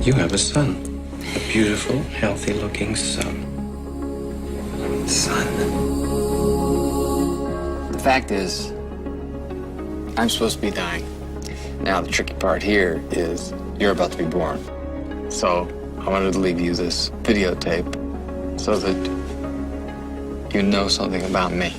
You have a son. A beautiful, healthy-looking son. Son. The fact is, I'm supposed to be dying. Now, the tricky part here is you're about to be born. So I wanted to leave you this videotape so that you know something about me.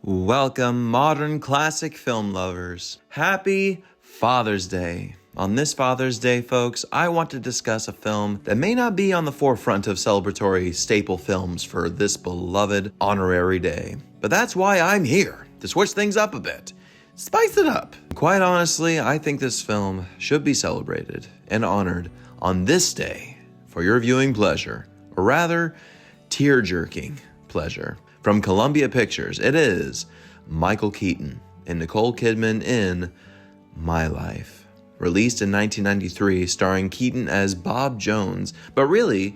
Welcome, modern classic film lovers. Happy Father's Day. On this Father's Day, folks, I want to discuss a film that may not be on the forefront of celebratory staple films for this beloved honorary day. But that's why I'm here, to switch things up a bit. Spice it up. Quite honestly, I think this film should be celebrated and honored on this day for your viewing pleasure, or rather, tear-jerking pleasure. From Columbia Pictures, it is Michael Keaton and Nicole Kidman in My Life. Released in 1993, starring Keaton as Bob Jones, but really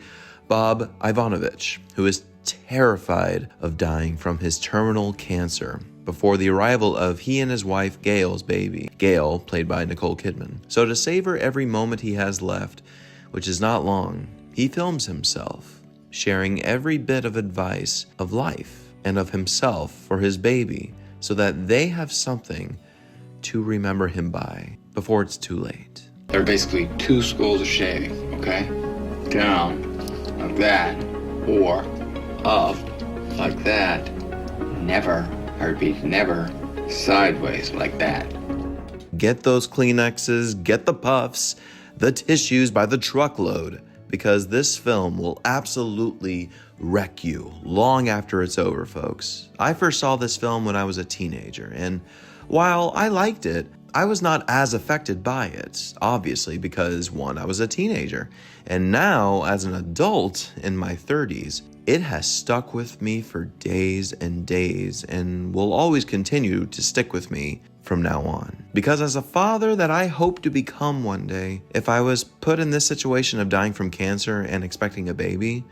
Bob Ivanovich, who is terrified of dying from his terminal cancer before the arrival of he and his wife Gail's baby, Gail, played by Nicole Kidman. So to savor every moment he has left, which is not long, he films himself, sharing every bit of advice of life and of himself for his baby so that they have something to remember him by before it's too late. There are basically two schools of shaving, okay? Down, like that, or up, like that. Never, I repeat, never sideways like that. Get those Kleenexes, get the puffs, the tissues by the truckload, because this film will absolutely wreck you long after it's over, folks. I first saw this film when I was a teenager, and while I liked it, I was not as affected by it, obviously, because one, I was a teenager, and now, as an adult in my 30s, it has stuck with me for days and days, and will always continue to stick with me from now on. Because as a father that I hope to become one day, if I was put in this situation of dying from cancer and expecting a baby,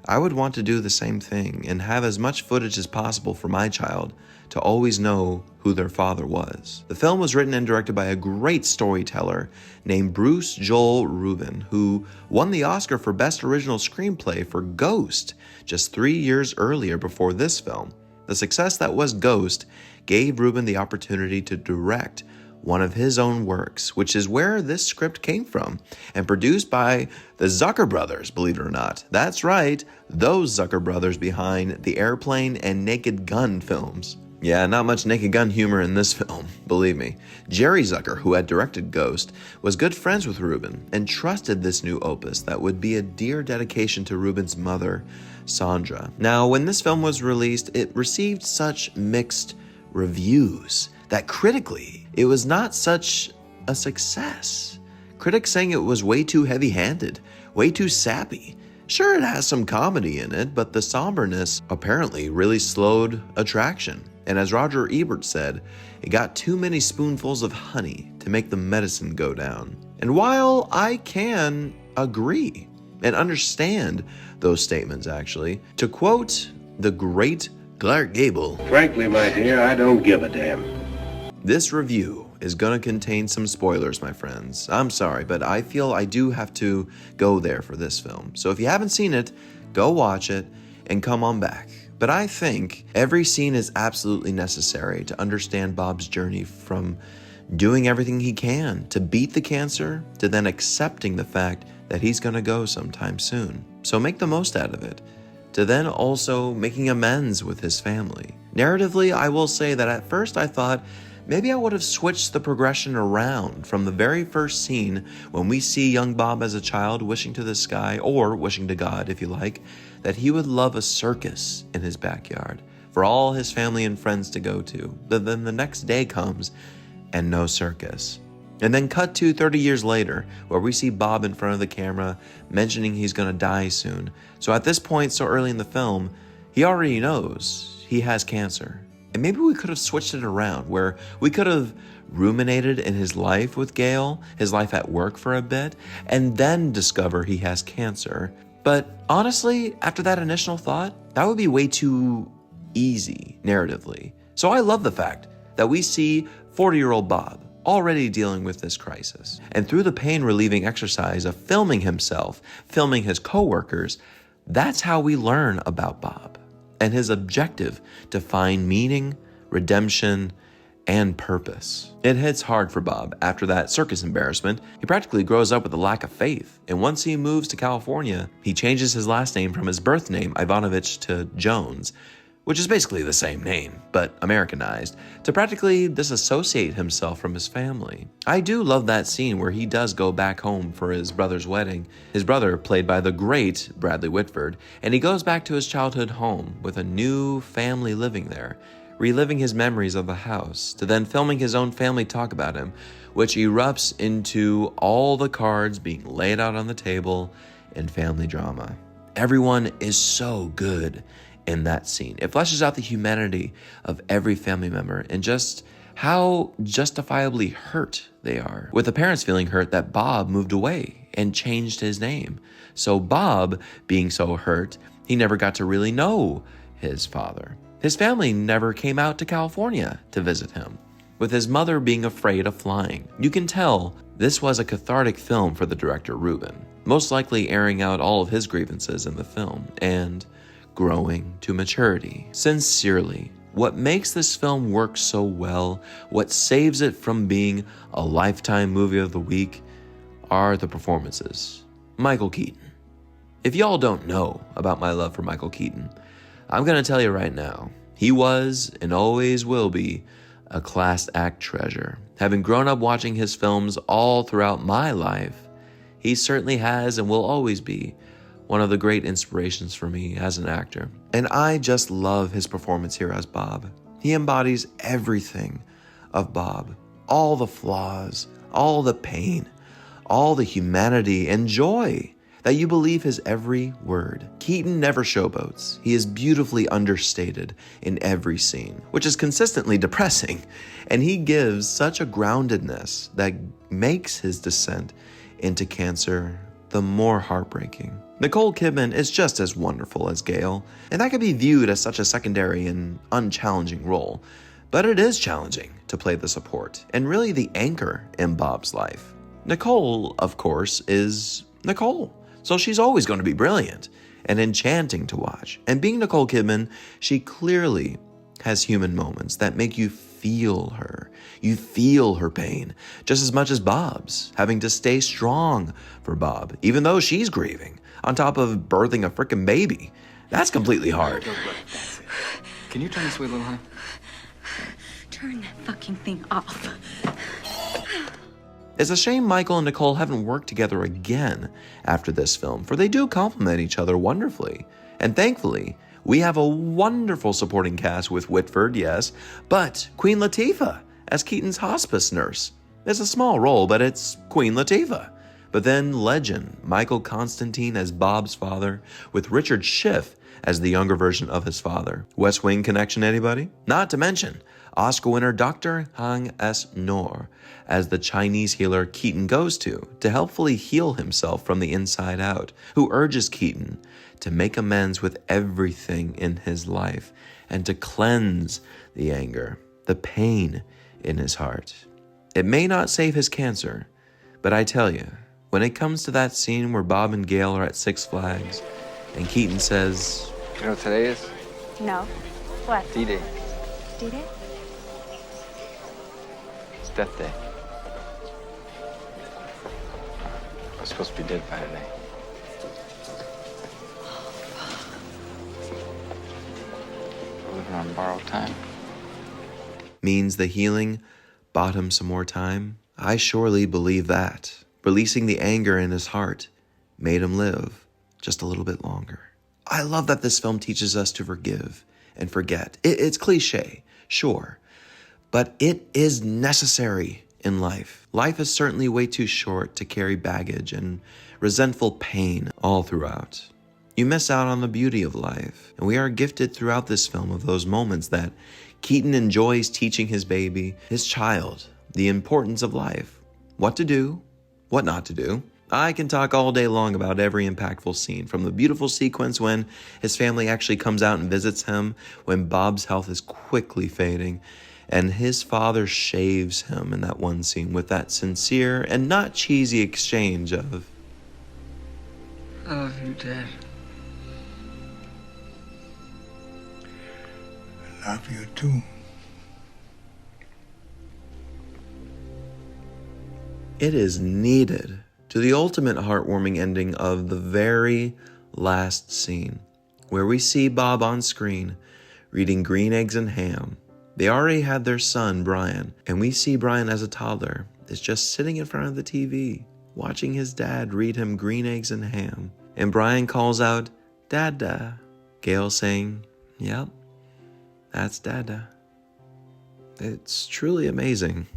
I would want to do the same thing and have as much footage as possible for my child to always know who their father was. The film was written and directed by a great storyteller named Bruce Joel Rubin, who won the Oscar for Best Original Screenplay for Ghost just 3 years earlier before this film. The success that was Ghost gave Rubin the opportunity to direct one of his own works, which is where this script came from, and produced by the Zucker brothers, believe it or not. That's right, those Zucker brothers behind the Airplane and Naked Gun films. Yeah, not much Naked Gun humor in this film, believe me. Jerry Zucker, who had directed Ghost, was good friends with Rubin and trusted this new opus that would be a dear dedication to Rubin's mother, Sandra. Now, when this film was released, it received such mixed reviews that critically, it was not such a success. Critics saying it was way too heavy-handed, way too sappy. Sure, it has some comedy in it, but the somberness apparently really slowed attraction. And as Roger Ebert said, it got too many spoonfuls of honey to make the medicine go down. And while I can agree and understand those statements, actually, to quote the great Clark Gable, Frankly, my dear, I don't give a damn. This review is going to contain some spoilers, my friends. I'm sorry, but I feel I do have to go there for this film. So if you haven't seen it, go watch it and come on back. But I think every scene is absolutely necessary to understand Bob's journey from doing everything he can to beat the cancer to then accepting the fact that he's going to go sometime soon. So make the most out of it, to then also making amends with his family. Narratively, I will say that at first I thought maybe I would have switched the progression around from the very first scene when we see young Bob as a child wishing to the sky, or wishing to God if you like, that he would love a circus in his backyard for all his family and friends to go to. But then the next day comes and no circus. And then cut to 30 years later, where we see Bob in front of the camera mentioning he's gonna die soon. So at this point, so early in the film, he already knows he has cancer. And maybe we could have switched it around, where we could have ruminated in his life with Gail, his life at work for a bit, and then discover he has cancer. But honestly, after that initial thought, that would be way too easy narratively. So I love the fact that we see 40-year-old Bob already dealing with this crisis. And through the pain-relieving exercise of filming himself, filming his coworkers, that's how we learn about Bob and his objective to find meaning, redemption, and purpose. It hits hard for Bob after that circus embarrassment. He practically grows up with a lack of faith, and once he moves to California, he changes his last name from his birth name, Ivanovich, to Jones, which is basically the same name, but Americanized, to practically disassociate himself from his family. I do love that scene where he does go back home for his brother's wedding, his brother played by the great Bradley Whitford, and he goes back to his childhood home with a new family living there, reliving his memories of the house, to then filming his own family talk about him, which erupts into all the cards being laid out on the table in family drama. Everyone is so good in that scene. It fleshes out the humanity of every family member and just how justifiably hurt they are, with the parents feeling hurt that Bob moved away and changed his name. So Bob, being so hurt, he never got to really know his father. His family never came out to California to visit him, with his mother being afraid of flying. You can tell this was a cathartic film for the director RUBIN, most likely airing out all of his grievances in the film and growing to maturity. Sincerely, what makes this film work so well, what saves it from being a Lifetime Movie of the Week, are the performances. Michael Keaton. If y'all don't know about my love for Michael Keaton, I'm gonna tell you right now, he was and always will be a class act treasure. Having grown up watching his films all throughout my life, he certainly has and will always be one of the great inspirations for me as an actor. And I just love his performance here as Bob. He embodies everything of Bob. All the flaws, all the pain, all the humanity and joy that you believe his every word. Keaton never showboats. He is beautifully understated in every scene, which is consistently depressing. And he gives such a groundedness that makes his descent into cancer the more heartbreaking. Nicole Kidman is just as wonderful as Gail, and that could be viewed as such a secondary and unchallenging role, but it is challenging to play the support, and really the anchor in Bob's life. Nicole, of course, is Nicole, so she's always going to be brilliant and enchanting to watch. And being Nicole Kidman, she clearly has human moments that make you feel her. You feel her pain just as much as Bob's, having to stay strong for Bob, even though she's grieving, on top of birthing a frickin' baby. That's completely hard. Can you turn this way a little, honey? Turn that fucking thing off. It's a shame Michael and Nicole haven't worked together again after this film, for they do complement each other wonderfully. And thankfully, we have a wonderful supporting cast with Whitford, yes, but Queen Latifah as Keaton's hospice nurse. It's a small role, but it's Queen Latifah. But then legend Michael Constantine as Bob's father, with Richard Schiff as the younger version of his father. West Wing connection, anybody? Not to mention Oscar winner Dr. Hang S. as the Chinese healer Keaton goes to helpfully heal himself from the inside out, who urges Keaton to make amends with everything in his life and to cleanse the anger, the pain in his heart. It may not save his cancer, but I tell you, when it comes to that scene where Bob and Gail are at Six Flags and Keaton says, You know what today is? No. What? D-Day. D-Day? It's Death Day. I was supposed to be dead by today. We're living on borrowed time. means the healing bought him some more time? I surely believe that. Releasing the anger in his heart made him live just a little bit longer. I love that this film teaches us to forgive and forget. It's cliche, sure, but it is necessary in life. Life is certainly way too short to carry baggage and resentful pain all throughout. You miss out on the beauty of life, and we are gifted throughout this film of those moments that Keaton enjoys teaching his baby, his child, the importance of life, what to do, what not to do. I can talk all day long about every impactful scene, from the beautiful sequence when his family actually comes out and visits him, when Bob's health is quickly fading, And his father shaves him in that one scene with that sincere and not cheesy exchange of, I love you, Dad. I love you too. it is needed to the ultimate heartwarming ending of the very last scene, where we see Bob on screen reading Green Eggs and Ham. They already had their son, Brian, and we see Brian as a toddler is just sitting in front of the TV, watching his dad read him Green Eggs and Ham. And Brian calls out, "Dada." Gail saying, "Yep, that's Dada." It's truly amazing.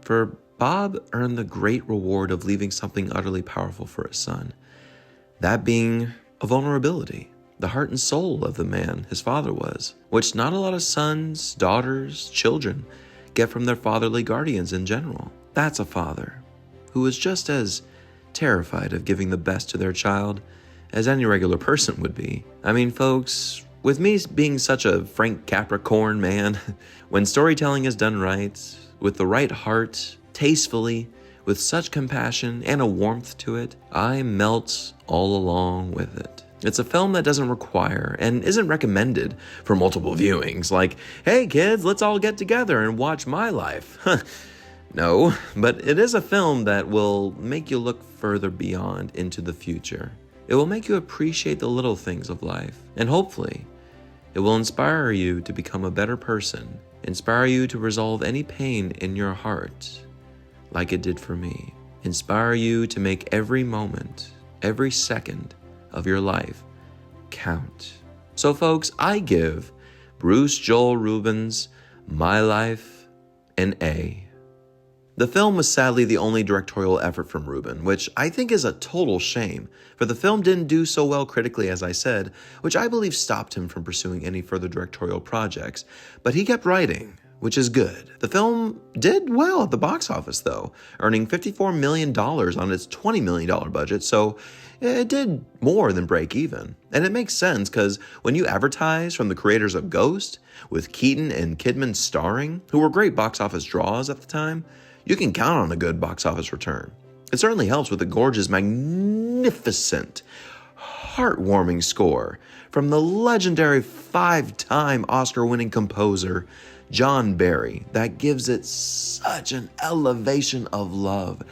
For Bob earned the great reward of leaving something utterly powerful for his son. That being a vulnerability, the heart and soul of the man his father was, which not a lot of sons, daughters, children get from their fatherly guardians in general. That's a father who is just as terrified of giving the best to their child as any regular person would be. I mean, folks, with me being such a frank Capricorn man, when storytelling is done right, with the right heart, tastefully, with such compassion and a warmth to it, I melt all along with it. It's a film that doesn't require and isn't recommended for multiple viewings, like, "Hey kids, let's all get together and watch My Life." No, but it is a film that will make you look further beyond into the future. It will make you appreciate the little things of life, and hopefully, it will inspire you to become a better person, inspire you to resolve any pain in your heart, like it did for me. Inspire you to make every moment, every second of your life count. So folks, I give Bruce Joel Rubin's My Life an A. The film was sadly the only directorial effort from Rubin, which I think is a total shame, for the film didn't do so well critically as I said, which I believe stopped him from pursuing any further directorial projects, but he kept writing, which is good. The film did well at the box office though, earning $54 million on its $20 million budget, so it did more than break even. And it makes sense because when you advertise from the creators of Ghost, with Keaton and Kidman starring, who were great box office draws at the time, you can count on a good box office return. It certainly helps with the gorgeous, magnificent, heartwarming score from the legendary 5-time Oscar-winning composer, John Barry, that gives it such an elevation of love.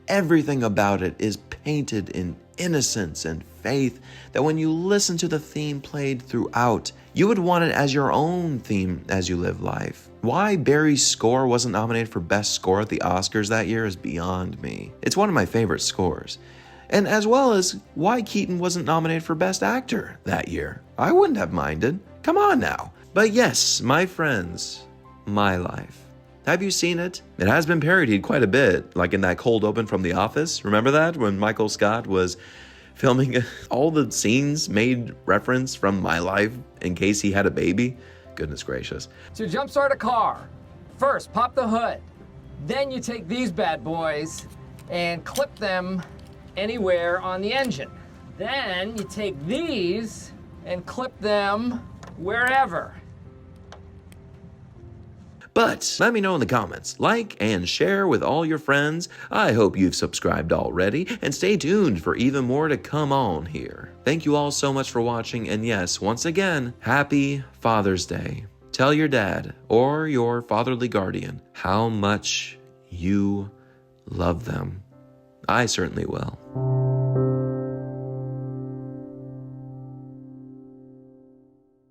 Everything about it is painted in innocence and faith that when you listen to the theme played throughout, you would want it as your own theme as you live life. Why Barry's score wasn't nominated for Best Score at the Oscars that year is beyond me. It's one of my favorite scores. And as well as why Keaton wasn't nominated for Best Actor that year. I wouldn't have minded. Come on now. But yes, my friends, My Life. Have you seen it? It has been parodied quite a bit, like in that cold open from The Office. Remember that? When Michael Scott was filming all the scenes made reference from My Life in case he had a baby? Goodness gracious. To jumpstart a car, first pop the hood. Then you take these bad boys and clip them anywhere on the engine. Then you take these and clip them wherever. But let me know in the comments, like and share with all your friends. I hope you've subscribed already, and stay tuned for even more to come on here. Thank you all so much for watching, and yes, once again, happy Father's Day. Tell your dad or your fatherly guardian how much you love them. I certainly will.